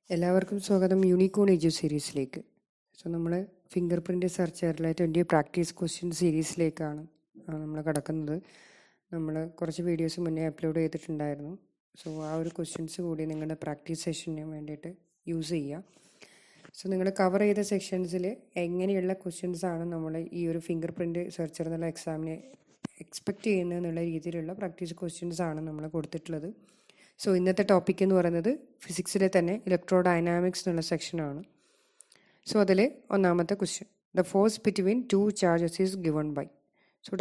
എല്ലാവർക്കും സ്വാഗതം യൂണിക്കോൺ എജു സീരീസിലേക്ക്. നമ്മൾ ഫിംഗർ പ്രിൻ്റ് സെർച്ചറിലെ 20 പ്രാക്ടീസ് ക്വസ്റ്റ്യൻ സീരീസിലേക്കാണ് നമ്മൾ കിടക്കുന്നത്. നമ്മൾ കുറച്ച് വീഡിയോസ് മുന്നേ അപ്ലോഡ് ചെയ്തിട്ടുണ്ടായിരുന്നു. ആ ഒരു ക്വസ്റ്റ്യൻസ് കൂടി നിങ്ങളുടെ പ്രാക്ടീസ് സെഷന് വേണ്ടിയിട്ട് യൂസ് ചെയ്യുക. നിങ്ങൾ കവർ ചെയ്ത സെക്ഷൻസിൽ എങ്ങനെയുള്ള ക്വസ്റ്റ്യൻസാണ് നമ്മൾ ഈ ഒരു ഫിംഗർ പ്രിൻ്റ് സെർച്ചർ എന്നുള്ള എക്സാമിന് എക്സ്പെക്റ്റ് ചെയ്യുന്നത് എന്നുള്ള രീതിയിലുള്ള പ്രാക്ടീസ് ക്വസ്റ്റ്യൻസാണ് നമ്മൾ കൊടുത്തിട്ടുള്ളത്. ഇന്നത്തെ ടോപ്പിക് എന്ന് പറയുന്നത് ഫിസിക്സിലെ തന്നെ ഇലക്ട്രോ ഡൈനാമിക്സ് എന്നുള്ള സെക്ഷനാണ്. അതിൽ ഒന്നാമത്തെ question, the force between two charges is given by.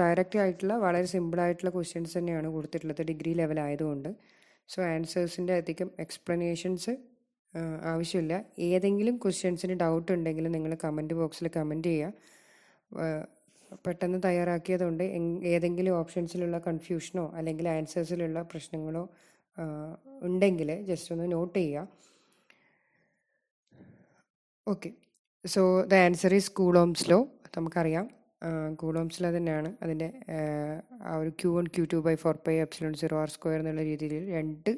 Direct ആയിട്ടുള്ള വളരെ സിമ്പിളായിട്ടുള്ള ക്വസ്റ്റ്യൻസ് തന്നെയാണ് കൊടുത്തിട്ടുള്ളത് ഡിഗ്രി ലെവൽ ആയതുകൊണ്ട്. ആൻസേഴ്സിൻ്റെ അധികം എക്സ്പ്ലനേഷൻസ് ആവശ്യമില്ല. ഏതെങ്കിലും ക്വസ്റ്റ്യൻസിന് ഡൗട്ട് ഉണ്ടെങ്കിൽ നിങ്ങൾ കമൻറ്റ് ബോക്സിൽ കമൻറ്റ് ചെയ്യുക. പെട്ടെന്ന് തയ്യാറാക്കിയതുകൊണ്ട് ഏതെങ്കിലും ഓപ്ഷൻസിലുള്ള കൺഫ്യൂഷനോ അല്ലെങ്കിൽ ആൻസേഴ്സിലുള്ള പ്രശ്നങ്ങളോ ഉണ്ടെങ്കിൽ ജസ്റ്റ് ഒന്ന് നോട്ട് ചെയ്യുക. Okay, the answer is coulombs law. നമുക്കറിയാം കൂളോംസ് ലോ തന്നെയാണ് അതിൻ്റെ ആ ഒരു Q1 Q2/4πε0r² എന്നുള്ള രീതിയിൽ രണ്ട്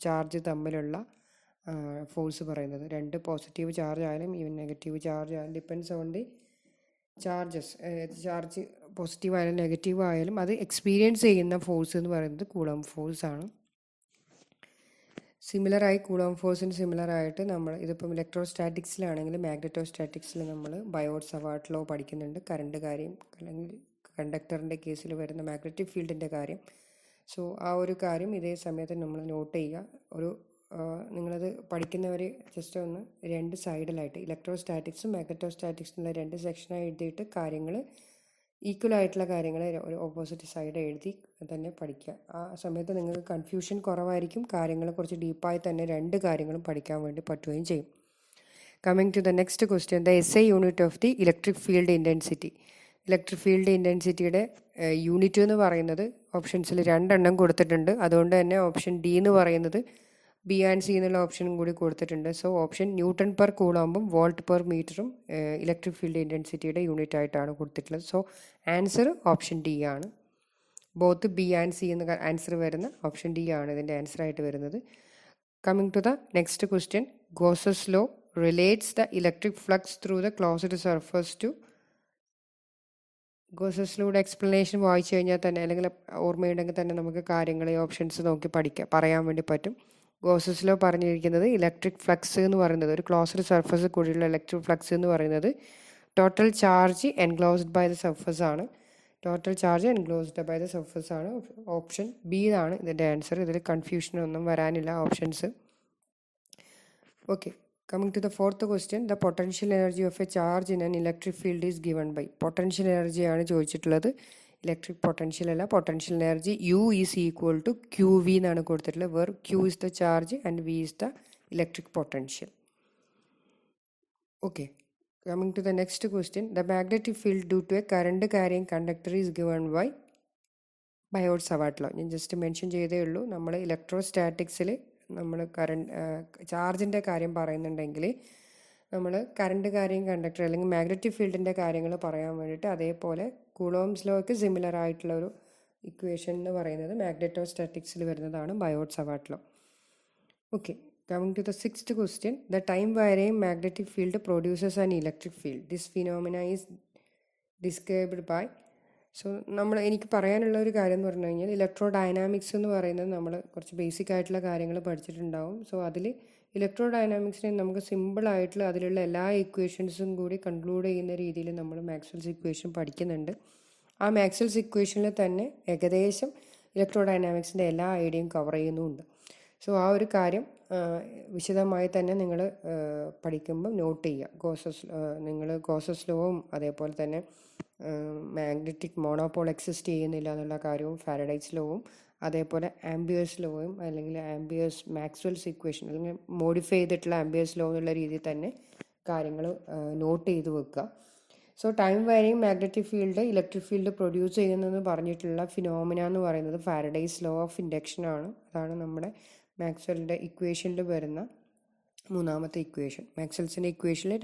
ചാർജ് തമ്മിലുള്ള ഫോഴ്സ് പറയുന്നത്. രണ്ട് പോസിറ്റീവ് ചാർജ് ആയാലും ഈവൻ നെഗറ്റീവ് ചാർജ് ആയാലും depends on the charges. Charge positive ആയാലും നെഗറ്റീവ് ആയാലും അത് എക്സ്പീരിയൻസ് ചെയ്യുന്ന ഫോഴ്സ് എന്ന് പറയുന്നത് കൂളോം ഫോഴ്സ് ആണ്. സിമിലറായി കൂളോം ഫോഴ്സിന് സിമിലറായിട്ട് നമ്മൾ ഇതിപ്പം ഇലക്ട്രോസ്റ്റാറ്റിക്സിലാണെങ്കിൽ മാഗ്നറ്റോസ്റ്റാറ്റിക്സിൽ നമ്മൾ ബയോട്ട് സവാർട്ട് ലോ പഠിക്കുന്നുണ്ട്. കറണ്ട് കാര്യം അല്ലെങ്കിൽ കണ്ടക്ടറിൻ്റെ കേസിൽ വരുന്ന മാഗ്നറ്റിക് ഫീൽഡിൻ്റെ കാര്യം. ആ ഒരു കാര്യം ഇതേ സമയത്ത് നമ്മൾ നോട്ട് ചെയ്യുക. നിങ്ങളത് പഠിക്കുന്നവർ ജസ്റ്റ് ഒന്ന് രണ്ട് സൈഡിലായിട്ട് ഇലക്ട്രോസ്റ്റാറ്റിക്സും മാഗ്നറ്റോസ്റ്റാറ്റിക്സും എന്നുള്ള രണ്ട് സെക്ഷനായി എഴുതിയിട്ട് കാര്യങ്ങൾ ഈക്വൽ ആയിട്ടുള്ള കാര്യങ്ങൾ ഒരു ഓപ്പോസിറ്റ് സൈഡ് എഴുതി തന്നെ പഠിക്കുക. ആ സമയത്ത് നിങ്ങൾക്ക് കൺഫ്യൂഷൻ കുറവായിരിക്കും. കാര്യങ്ങൾ കുറച്ച് ഡീപ്പായി തന്നെ രണ്ട് കാര്യങ്ങളും പഠിക്കാൻ വേണ്ടി പറ്റുകയും ചെയ്യും. Coming to the next question, the SI unit of the electric field intensity. Electric field ഇൻറ്റൻസിറ്റിയുടെ യൂണിറ്റ് എന്ന് പറയുന്നത് ഓപ്ഷൻസിൽ 2 എണ്ണം കൊടുത്തിട്ടുണ്ട്. അതുകൊണ്ട് തന്നെ ഓപ്ഷൻ ഡി എന്ന് പറയുന്നത് ബി ആൻഡ് സി എന്നുള്ള ഓപ്ഷനും കൂടി കൊടുത്തിട്ടുണ്ട്. ഓപ്ഷൻ ന്യൂട്ടൺ പെർ കൂളോംബും വോൾട്ട് പെർ മീറ്ററും ഇലക്ട്രിക് ഫീൽഡ് ഇൻറ്റൻസിറ്റിയുടെ യൂണിറ്റ് ആയിട്ടാണ് കൊടുത്തിട്ടുള്ളത്. ആൻസർ ഓപ്ഷൻ ഡി ആണ്. ബോത്ത് ബി ആൻഡ് സി എന്ന ആൻസർ വരുന്ന ഓപ്ഷൻ ഡി ആണ് ഇതിൻ്റെ ആൻസർ ആയിട്ട് വരുന്നത്. Coming to the next question, Gauss's law relates the electric flux through the closed surface to. Gauss's ലോയുടെ എക്സ്പ്ലനേഷൻ വായിച്ചു കഴിഞ്ഞാൽ തന്നെ അല്ലെങ്കിൽ ഓർമ്മയുണ്ടെങ്കിൽ തന്നെ നമുക്ക് കാര്യങ്ങൾ ഓപ്ഷൻസ് നോക്കി പറയാൻ വേണ്ടി പറ്റും. ഗോസസ് ലോ പറഞ്ഞിരിക്കുന്നത് ഇലക്ട്രിക് ഫ്ലക്സ് എന്ന് പറയുന്നത് ഒരു ക്ലോസ്ഡ് സർഫസ് കൂടിയുള്ള ഇലക്ട്രിക് ഫ്ലക്സ് എന്ന് പറയുന്നത് total charge enclosed by the surface ആണ്. Total charge enclosed by the surface ആണ്. ഓപ്ഷൻ ബി ആണ് ഇതിൻ്റെ ആൻസർ. ഇതിൽ കൺഫ്യൂഷനൊന്നും വരാനില്ല options. Okay, coming to the fourth question, the potential energy of a charge in an electric field is given by. Potential എനർജിയാണ് ചോദിച്ചിട്ടുള്ളത്, electric potential അല്ല. Potential energy U is equal to QV എന്നാണ് കൊടുത്തിട്ടുള്ളത്. Where Q is the charge and V is the electric potential. Okay, coming to the next question, the magnetic field due to a current carrying conductor is given by Biot Savart law. ഞാൻ just mention ചെയ്തേ ഉള്ളൂ. നമ്മൾ ഇലക്ട്രോസ്റ്റാറ്റിക്സിൽ നമ്മൾ ചാർജിൻ്റെ കാര്യം പറയുന്നുണ്ടെങ്കിൽ നമ്മൾ current കാര്യം conductor അല്ലെങ്കിൽ മാഗ്നറ്റിക് ഫീൽഡിൻ്റെ കാര്യങ്ങൾ പറയാൻ വേണ്ടിയിട്ട് അതേപോലെ കൂളോംസ് ലോയ്ക്ക് സിമിലർ ആയിട്ടുള്ള ഒരു ഇക്വേഷൻ എന്ന് പറയുന്നത് മാഗ്നറ്റോസ്റ്റാറ്റിക്സിൽ വരുന്നതാണ് Biot Savart law. Okay, coming to the sixth question, the time varying magnetic field produces an electric field. This phenomena is described by. എനിക്ക് പറയാനുള്ള ഒരു കാര്യം എന്ന് പറഞ്ഞു കഴിഞ്ഞാൽ ഇലക്ട്രോ ഡൈനാമിക്സ് എന്ന് പറയുന്നത് നമ്മൾ കുറച്ച് ബേസിക് ആയിട്ടുള്ള കാര്യങ്ങൾ പഠിച്ചിട്ടുണ്ടാവും. അതിൽ ഇലക്ട്രോ ഡൈനാമിക്സിനെ നമുക്ക് സിമ്പിളായിട്ടുള്ള അതിലുള്ള എല്ലാ ഇക്വേഷൻസും കൂടി കൺക്ലൂഡ് ചെയ്യുന്ന രീതിയിൽ നമ്മൾ മാക്സ്വെൽസ് ഇക്വേഷൻ പഠിക്കുന്നുണ്ട്. ആ മാക്സ്വെൽസ് ഇക്വേഷനിൽ തന്നെ ഏകദേശം ഇലക്ട്രോ ഡൈനാമിക്സിൻ്റെ എല്ലാ ഐഡിയയും കവർ ചെയ്യുന്നുമുണ്ട്. ആ ഒരു കാര്യം വിശദമായി തന്നെ നിങ്ങൾ പഠിക്കുമ്പോൾ നോട്ട് ചെയ്യുക. ഗോസസ് ലോവും അതേപോലെ തന്നെ മാഗ്നറ്റിക് മോണോപോൾ എക്സിസ്റ്റ് ചെയ്യുന്നില്ല എന്നുള്ള കാര്യവും ഫാരഡേസ് ലോവും അതേപോലെ ആംബിയേഴ്സ് ലോയും അല്ലെങ്കിൽ ആംബിയേഴ്സ് മാക്സ്വെൽസ് ഇക്വേഷൻ അല്ലെങ്കിൽ മോഡിഫൈ ചെയ്തിട്ടുള്ള ആംബിയേഴ്സ് ലോ എന്നുള്ള രീതിയിൽ തന്നെ കാര്യങ്ങൾ നോട്ട് ചെയ്ത് വെക്കുക. Time varying magnetic field electric field produce ചെയ്യുന്നതെന്ന് പറഞ്ഞിട്ടുള്ള ഫിനോമിന എന്ന് പറയുന്നത് ഫാരഡേസ് ലോ ഓഫ് ഇൻഡക്ഷൻ ആണ്. അതാണ് നമ്മുടെ മാക്സ്വെല്ലിൻ്റെ ഇക്വേഷനിൽ വരുന്ന മൂന്നാമത്തെ ഇക്വേഷൻ. മാക്സ്വെൽസിൻ്റെ ഇക്വേഷനിൽ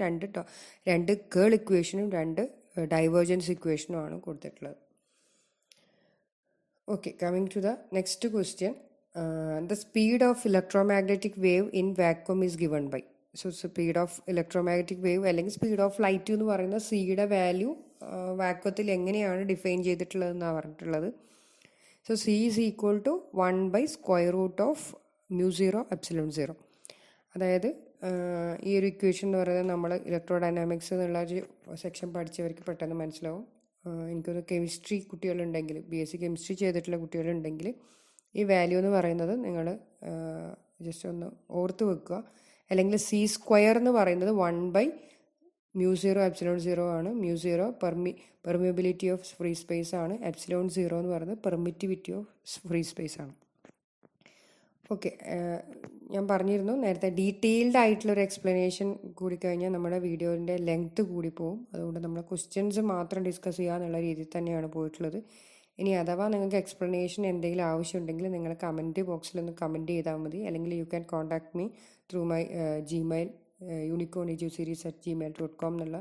രണ്ട് കേൾ ഇക്വേഷനും രണ്ട് ഡൈവേർജൻസ് ഇക്വേഷനുമാണ് കൊടുത്തിട്ടുള്ളത്. Okay, coming to the next question, the speed of electromagnetic wave in vacuum is given by. So speed of electromagnetic wave അല്ലെങ്കിൽ സ്പീഡ് ഓഫ് ലൈറ്റ് എന്ന് പറയുന്ന സിയുടെ വാല്യൂ വാക്വത്തിൽ എങ്ങനെയാണ് ഡിഫൈൻ ചെയ്തിട്ടുള്ളതെന്നാണ് പറഞ്ഞിട്ടുള്ളത്. So c is equal to 1/√of μ0ε0. അതായത് ഈ ഒരു ഇക്വേഷൻ എന്ന് പറയുന്നത് നമ്മൾ ഇലക്ട്രോ ഡൈനാമിക്സ് എന്നുള്ള ഒരു സെക്ഷൻ പഠിച്ചവർക്ക് പെട്ടെന്ന് മനസ്സിലാവും. എനിക്കൊരു കെമിസ്ട്രി കുട്ടികളുണ്ടെങ്കിൽ, BSc കെമിസ്ട്രി ചെയ്തിട്ടുള്ള കുട്ടികളുണ്ടെങ്കിൽ ഈ വാല്യൂ എന്ന് പറയുന്നത് നിങ്ങൾ ജസ്റ്റ് ഒന്ന് ഓർത്ത് വെക്കുക. അല്ലെങ്കിൽ C² എന്ന് പറയുന്നത് 1/μ0ε0 ആണ്. μ0 പെർമിയബിലിറ്റി ഓഫ് ഫ്രീ സ്പേസ് ആണ്. ε0 എന്ന് പറയുന്നത് പെർമിറ്റിവിറ്റി ഓഫ് ഫ്രീ സ്പേസ് ആണ്. ഓക്കെ, ഞാൻ പറഞ്ഞിരുന്നു നേരത്തെ ഡീറ്റെയിൽഡ് ആയിട്ടുള്ളൊരു എക്സ്പ്ലനേഷൻ കൂടി കഴിഞ്ഞാൽ നമ്മുടെ വീഡിയോൻ്റെ ലെങ്ത്ത് കൂടി പോകും. അതുകൊണ്ട് നമ്മൾ ക്വസ്റ്റ്യൻസ് മാത്രം ഡിസ്കസ് ചെയ്യുക എന്നുള്ള രീതിയിൽ തന്നെയാണ് പോയിട്ടുള്ളത്. ഇനി അഥവാ നിങ്ങൾക്ക് എക്സ്പ്ലനേഷൻ എന്തെങ്കിലും ആവശ്യമുണ്ടെങ്കിൽ നിങ്ങൾ കമൻറ്റ് ബോക്സിൽ ഒന്ന് കമൻറ്റ് ചെയ്താൽ മതി. അല്ലെങ്കിൽ you can contact me through my Gmail unicorneduseries@gmail.com എന്നുള്ള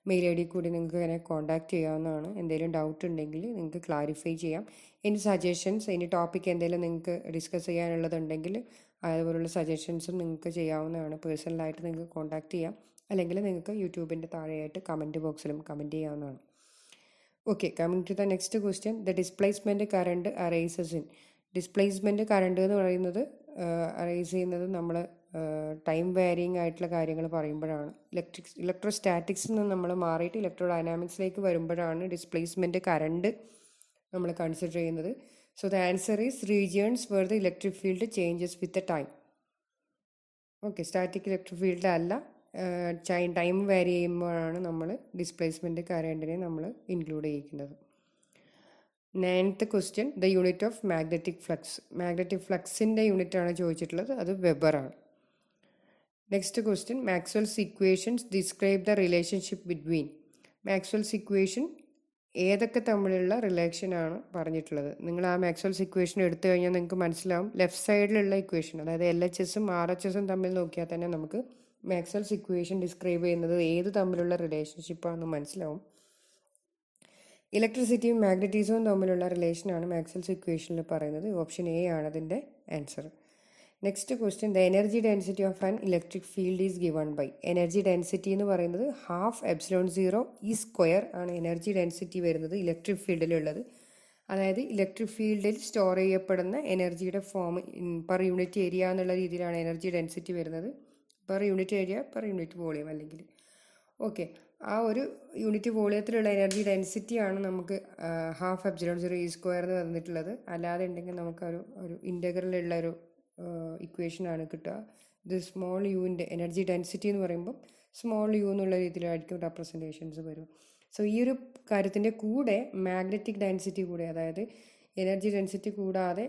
മെയിൽ ഐ ഡി കൂടി നിങ്ങൾക്ക് ഇങ്ങനെ കോൺടാക്ട് ചെയ്യാവുന്നതാണ്. എന്തെങ്കിലും ഡൗട്ട് ഉണ്ടെങ്കിൽ നിങ്ങൾക്ക് ക്ലാരിഫൈ ചെയ്യാം. ഇനി സജഷൻസ്, ഇനി ടോപ്പിക് എന്തെങ്കിലും നിങ്ങൾക്ക് ഡിസ്കസ് ചെയ്യാനുള്ളതുണ്ടെങ്കിൽ അതുപോലുള്ള സജഷൻസും നിങ്ങൾക്ക് ചെയ്യാവുന്നതാണ്. പേഴ്സണലായിട്ട് നിങ്ങൾക്ക് കോൺടാക്ട് ചെയ്യാം. അല്ലെങ്കിൽ നിങ്ങൾക്ക് യൂട്യൂബിൻ്റെ താഴെയായിട്ട് കമൻറ്റ് ബോക്സിലും കമൻറ്റ് ചെയ്യാവുന്നതാണ്. Okay, coming to the next question. The displacement current arises in. Displacement current എന്ന് പറയുന്നത് അറൈസ് ചെയ്യുന്നത് നമ്മൾ ടൈം വാരിയിങ് ആയിട്ടുള്ള കാര്യങ്ങൾ പറയുമ്പോഴാണ്. ഇലക്ട്രോസ്റ്റാറ്റിക്സിൽ നിന്ന് നമ്മൾ മാറിയിട്ട് ഇലക്ട്രോ ഡൈനാമിക്സിലേക്ക് വരുമ്പോഴാണ് ഡിസ്പ്ലേസ്മെൻറ്റ് കറണ്ട് നമ്മൾ കൺസിഡർ ചെയ്യുന്നത്. So the answer is regions where the electric field changes with the time. Okay, static electric field അല്ല, ടൈം വാരി ചെയ്യുമ്പോഴാണ് നമ്മൾ ഡിസ്പ്ലേസ്മെൻറ്റ് കറണ്ടിനെ നമ്മൾ ഇൻക്ലൂഡ് ചെയ്യിക്കുന്നത്. 9th question, the unit of magnetic flux. Magnetic ഫ്ലക്സിൻ്റെ യൂണിറ്റാണ് ചോദിച്ചിട്ടുള്ളത്, അത് വെബറാണ്. Next question, Maxwell's equations describe the relationship between. Maxwell's equation ഏതൊക്കെ തമ്മിലുള്ള റിലേഷനാണ് പറഞ്ഞിട്ടുള്ളത്. നിങ്ങൾ ആ മാക്സ്വെൽസ് ഇക്വേഷൻ എടുത്തു കഴിഞ്ഞാൽ നിങ്ങൾക്ക് മനസ്സിലാവും. ലെഫ്റ്റ് സൈഡിലുള്ള ഇക്വേഷൻ, അതായത് LHSഉം RHSഉം തമ്മിൽ നോക്കിയാൽ തന്നെ നമുക്ക് മാക്സ്വെൽസ് ഇക്വേഷൻ ഡിസ്ക്രൈബ് ചെയ്യുന്നത് ഏത് തമ്മിലുള്ള റിലേഷൻഷിപ്പാണെന്ന് മനസ്സിലാവും. ഇലക്ട്രിസിറ്റിയും മാഗ്നറ്റിസവും തമ്മിലുള്ള റിലേഷനാണ് മാക്സ്വെൽസ് ഇക്വേഷനിൽ പറയുന്നത്. ഓപ്ഷൻ എ ആണ് അതിൻ്റെ answer. Next question, the energy density of an electric field is given by. Energy density എന്ന് പറയുന്നത് 1/2ε0 E² ആണ് എനർജി ഡെൻസിറ്റി വരുന്നത് ഇലക്ട്രിക് ഫീൽഡിലുള്ളത്. അതായത് ഇലക്ട്രിക് ഫീൽഡിൽ സ്റ്റോർ ചെയ്യപ്പെടുന്ന എനർജിയുടെ ഫോം പെർ യൂണിറ്റ് ഏരിയ എന്നുള്ള രീതിയിലാണ് എനർജി ഡെൻസിറ്റി വരുന്നത്. Per unit area per unit volume അല്ലെങ്കിൽ. ഓക്കെ, ആ ഒരു യൂണിറ്റ് വോളിയത്തിലുള്ള എനർജി ഡെൻസിറ്റിയാണ് നമുക്ക് 1/2ε0 E² എന്ന് തന്നിട്ടുള്ളത്. അല്ലാതെ ഉണ്ടെങ്കിൽ നമുക്കൊരു ഇൻ്റഗ്രലുള്ളൊരു ഇക്വേഷനാണ് കിട്ടുക. ഇത് സ്മോൾ യുവിൻ്റെ എനർജി ഡെൻസിറ്റി എന്ന് പറയുമ്പോൾ സ്മോൾ യു എന്നുള്ള രീതിയിലായിരിക്കും റെപ്രസെൻറ്റേഷൻസ് വരും. സോ ഈ ഒരു കാര്യത്തിൻ്റെ കൂടെ മാഗ്നറ്റിക് ഡെൻസിറ്റി കൂടെ, അതായത് എനർജി ഡെൻസിറ്റി കൂടാതെ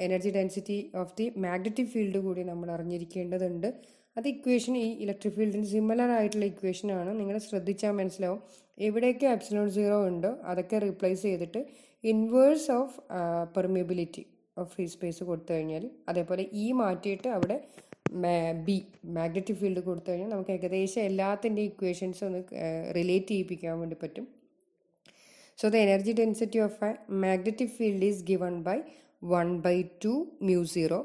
energy density of the magnetic field കൂടി നമ്മൾ അറിഞ്ഞിരിക്കേണ്ടതുണ്ട്. അത് ഇക്വേഷൻ ഈ ഇലക്ട്രിക് ഫീൽഡിന് സിമിലർ ആയിട്ടുള്ള ഇക്വേഷനാണ്. നിങ്ങൾ ശ്രദ്ധിച്ചാൽ മനസ്സിലാവും. എവിടെയൊക്കെ ε0 ഉണ്ടോ അതൊക്കെ റീപ്ലേസ് ചെയ്തിട്ട് inverse of permeability of free space കൊടുത്തു കഴിഞ്ഞാൽ, അതേപോലെ ഈ മാറ്റിയിട്ട് അവിടെ മാഗ്നറ്റിക് ഫീൽഡ് കൊടുത്തു കഴിഞ്ഞാൽ നമുക്ക് ഏകദേശം എല്ലാത്തിൻ്റെ ഇക്വേഷൻസ് ഒന്ന് റിലേറ്റ് ചെയ്യിപ്പിക്കാൻ വേണ്ടി പറ്റും. So the energy density of a magnetic field is given by 1/2 μ0.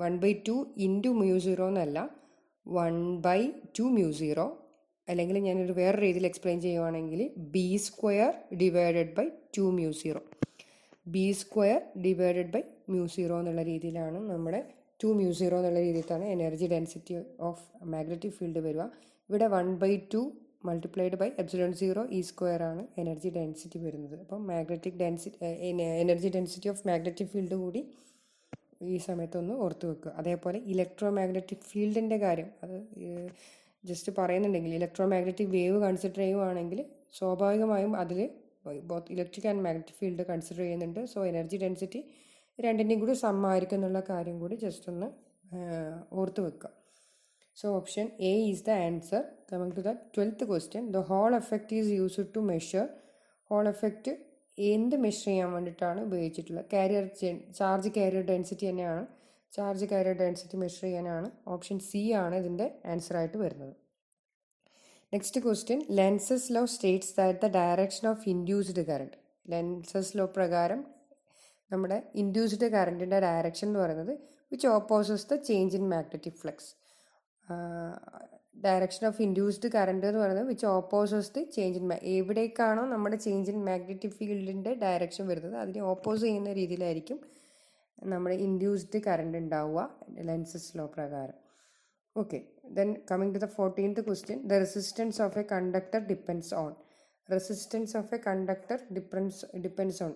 1/2 into μ0 എന്നല്ല, 1/2 μ0. അല്ലെങ്കിൽ ഞാനൊരു വേറെ രീതിയിൽ എക്സ്പ്ലെയിൻ ചെയ്യുവാണെങ്കിൽ B² divided by 2 μ0. B² divided by μ0 എന്നുള്ള രീതിയിലാണ് നമ്മുടെ 2 μ0 എന്നുള്ള രീതിയിലാണ് energy density of magnetic field വരിക. ഇവിടെ 1/2 മൾട്ടിപ്ലൈഡ് ബൈ ε0 E² ആണ് എനർജി ഡെൻസിറ്റി വരുന്നത്. അപ്പം energy density of magnetic field കൂടി ഈ സമയത്തൊന്ന് ഓർത്ത് വെക്കുക. അതേപോലെ ഇലക്ട്രോ മാഗ്നറ്റിക് ഫീൽഡിൻ്റെ കാര്യം അത് ജസ്റ്റ് പറയുന്നുണ്ടെങ്കിൽ, ഇലക്ട്രോ മാഗ്നറ്റിക് വേവ് കൺസിഡർ ചെയ്യുവാണെങ്കിൽ സ്വാഭാവികമായും അതിൽ both electric and magnetic field consider ചെയ്യുന്നുണ്ട്. സോ എനർജി ഡെൻസിറ്റി രണ്ടിൻ്റെയും കൂടി സമ്മായിരിക്കും എന്നുള്ള കാര്യം കൂടി ജസ്റ്റ് ഒന്ന് ഓർത്ത് വെക്കുക. So option a is the answer. Coming to the 12th question, the Hall effect is used to measure. Hall effect എന്ത് മെഷർ ചെയ്യാൻ വേണ്ടിയിട്ടാണ് ഉപയോഗിച്ചിട്ടുള്ളത്? ചാർജ് കാരിയർ ഡെൻസിറ്റി തന്നെയാണ്. ചാർജ് കാരിയർ ഡെൻസിറ്റി മെഷർ ചെയ്യാനാണ്. ഓപ്ഷൻ സി ആണ് ഇതിൻ്റെ ആൻസറായിട്ട് വരുന്നത്. Next question, Lenz's law states that the direction of induced current. Lenz's law പ്രകാരം നമ്മുടെ ഇൻഡ്യൂസ്ഡ് കറണ്ടിൻ്റെ ഡയറക്ഷൻ എന്ന് പറയുന്നത് which opposes the change in magnetic flux. Direction of induced current എന്ന് പറയുന്നത് which opposes the change in എവിടേക്കാണോ നമ്മുടെ change in magnetic ഫീൽഡിൻ്റെ ഡയറക്ഷൻ വരുന്നത് അതിനെ ഓപ്പോസ് ചെയ്യുന്ന രീതിയിലായിരിക്കും നമ്മുടെ ഇൻഡ്യൂസ്ഡ് കറണ്ട് ഉണ്ടാവുക ലെൻസസ് ലോ പ്രകാരം. Okay, then coming to the 14th question, the resistance of a conductor depends on. Resistance of a conductor depends on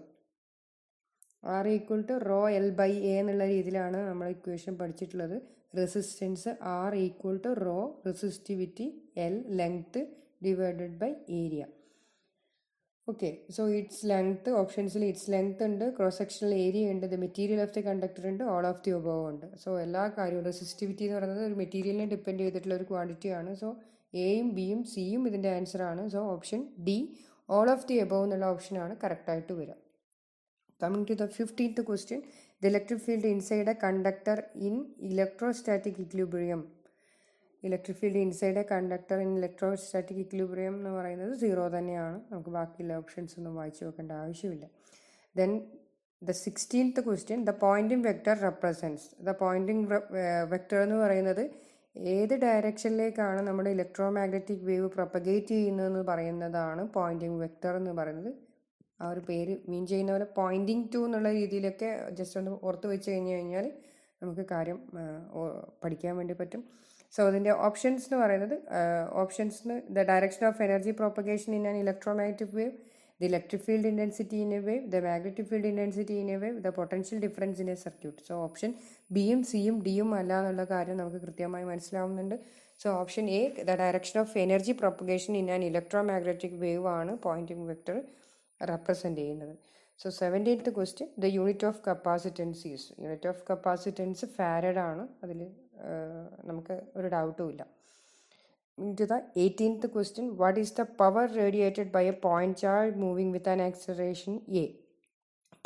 R equal to rho L by A എന്നുള്ള രീതിയിലാണ് നമ്മൾ equation പഠിച്ചിട്ടുള്ളത്. Resistance R equal to rho resistivity L length divided by area. Okay, so its length ഓപ്ഷൻസിൽ its length ഉണ്ട്, cross sectional area ഉണ്ട്, the material of the conductor ഉണ്ട്, all of the above ഉണ്ട്. So എല്ലാ കാര്യവും resistivity എന്ന് പറയുന്നത് ഒരു മെറ്റീരിയലിനെ ഡിപ്പെൻഡ് ചെയ്തിട്ടുള്ള ഒരു ക്വാണ്ടിറ്റിയാണ്. സോ എയും ബിയും സിയും ഇതിൻ്റെ ആൻസറാണ്. So option D all of the above എന്നുള്ള ഓപ്ഷനാണ് കറക്റ്റായിട്ട് വരിക. Coming to the 15th question, the electric field inside a conductor in electrostatic equilibrium. Electric field inside A conductor in electrostatic equilibrium എന്ന് പറയുന്നത് 0 തന്നെയാണ്. നമുക്ക് ബാക്കിയുള്ള ഓപ്ഷൻസ് ഒന്നും വായിച്ചു നോക്കേണ്ട ആവശ്യമില്ല. Then the 16th question, the Poynting vector represents. The Poynting vector എന്ന് പറയുന്നത് ഏത് ഡയറക്ഷനിലേക്കാണ് നമ്മുടെ ഇലക്ട്രോ മാഗ്നറ്റിക് വേവ് പ്രൊപ്പഗേറ്റ് ചെയ്യുന്നതെന്ന് പറയുന്നതാണ് പോയിൻറ്റിംഗ് വെക്റ്റർ എന്ന് പറയുന്നത്. ആ ഒരു പേര് മീൻ ചെയ്യുന്ന പോലെ പോയിൻറ്റിംഗ് ടു എന്നുള്ള രീതിയിലൊക്കെ ജസ്റ്റ് ഒന്ന് ഓർത്ത് വെച്ച് കഴിഞ്ഞാൽ നമുക്ക് കാര്യം പഠിക്കാൻ വേണ്ടി പറ്റും. സോ അതിൻ്റെ ഓപ്ഷൻസ് എന്ന് പറയുന്നത് ഓപ്ഷൻസിന് the direction of energy propagation in an electromagnetic wave, the electric field intensity in a wave, the magnetic field intensity in a wave, the potential difference in a circuit. So option ബിയും സിയും ഡിയും അല്ല എന്നുള്ള കാര്യം നമുക്ക് കൃത്യമായി മനസ്സിലാവുന്നുണ്ട്. So option A the direction of energy propagation in an electromagnetic wave ആണ് പോയിൻറ്റിംഗ് വെക്റ്റർ റെപ്രസെൻ്റ് ചെയ്യുന്നത്. So 17th question, the unit of capacitance is. Unit of capacitance farad ആണ്, അതിൽ നമുക്ക് ഒരു ഡൗട്ടും ഇല്ല. To the 18th question, what is the power radiated by a point charge moving with an acceleration a?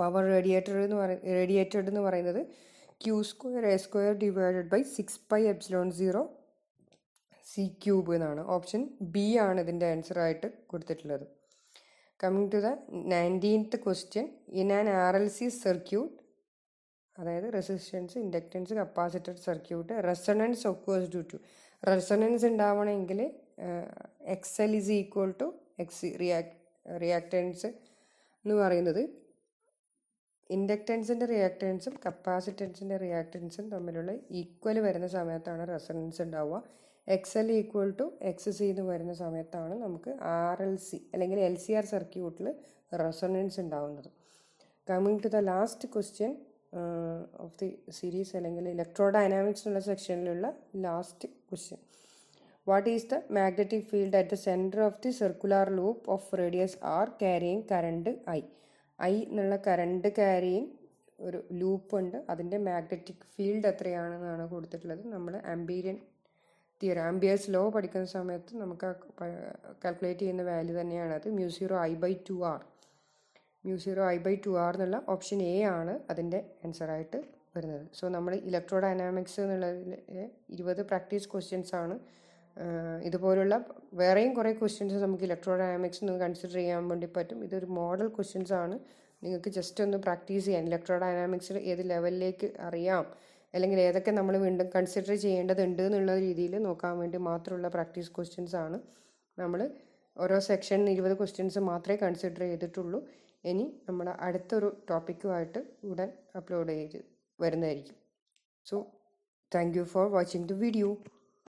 Power radiated എന്ന് പറയുന്നത് Q² A² divided by 6πε0 c³ എന്നാണ്. Option B ആണ് ഇതിൻ്റെ ആൻസറായിട്ട് കൊടുത്തിട്ടുള്ളത്. Coming to the 19th question, in an RLC circuit, അതായത് resistance, inductance, capacitor circuit, resonance occurs due to. Resonance ഉണ്ടാവണമെങ്കിൽ XL is equal to XC. Reactance എന്ന് പറയുന്നത് ഇൻഡക്റ്റൻസിൻ്റെ റിയാക്റ്റൻസും കപ്പാസിറ്റൻസിൻ്റെ റിയാക്റ്റൻസും തമ്മിലുള്ള ഈക്വൽ വരുന്ന സമയത്താണ് റെസൊണൻസ് ഉണ്ടാവുക. XL ഈക്വൽ ടു XC എന്ന് വരുന്ന സമയത്താണ് നമുക്ക് RLC അല്ലെങ്കിൽ LCR സർക്യൂട്ടിൽ റെസൊണൻസ് ഉണ്ടാവുന്നത്. Coming to the last question of the series അല്ലെങ്കിൽ ഇലക്ട്രോ ഡൈനാമിക്സ് എന്നുള്ള സെക്ഷനിലുള്ള last question, what is the magnetic field at the centre of the circular loop of radius R carrying current I. എന്നുള്ള current carrying ഒരു loop ഉണ്ട്, അതിൻ്റെ magnetic field എത്രയാണെന്നാണ് കൊടുത്തിട്ടുള്ളത്. നമ്മൾ amperes law പഠിക്കുന്ന സമയത്ത് നമുക്ക് കാൽക്കുലേറ്റ് ചെയ്യുന്ന വാല്യൂ തന്നെയാണ് അത്. μ0I/2R. μ0I/2R എന്നുള്ള ഓപ്ഷൻ എ ആണ് അതിൻ്റെ ആൻസറായിട്ട് വരുന്നത്. സോ നമ്മൾ ഇലക്ട്രോ ഡൈനാമിക്സ് എന്നുള്ളതിൽ 20 പ്രാക്ടീസ് ക്വസ്റ്റ്യൻസ് ആണ്. ഇതുപോലുള്ള വേറെയും കുറേ ക്വസ്റ്റ്യൻസ് നമുക്ക് ഇലക്ട്രോ ഡൈനാമിക്സ് ഒന്ന് കൺസിഡർ ചെയ്യാൻ വേണ്ടി പറ്റും. ഇതൊരു മോഡൽ ക്വസ്റ്റ്യൻസ് ആണ്. നിങ്ങൾക്ക് ജസ്റ്റ് ഒന്ന് പ്രാക്ടീസ് ചെയ്യാൻ, ഇലക്ട്രോ ഡൈനാമിക്സിൽ ഏത് ലെവലിലേക്ക് അറിയാം അല്ലെങ്കിൽ ഏതൊക്കെ നമ്മൾ വീണ്ടും കൺസിഡർ ചെയ്യേണ്ടതുണ്ട് എന്നുള്ള രീതിയിൽ നോക്കാൻ വേണ്ടി മാത്രമുള്ള പ്രാക്ടീസ് ക്വസ്റ്റ്യൻസ് ആണ്. നമ്മൾ ഓരോ സെക്ഷനിൽ 20 ക്വസ്റ്റ്യൻസ് മാത്രമേ കൺസിഡർ ചെയ്തിട്ടുള്ളൂ. ഇനി നമ്മൾ അടുത്തൊരു ടോപ്പിക്കുമായിട്ട് ഉടൻ അപ്ലോഡ് ചെയ്ത് വരുന്നതായിരിക്കും. So thank you for watching the video.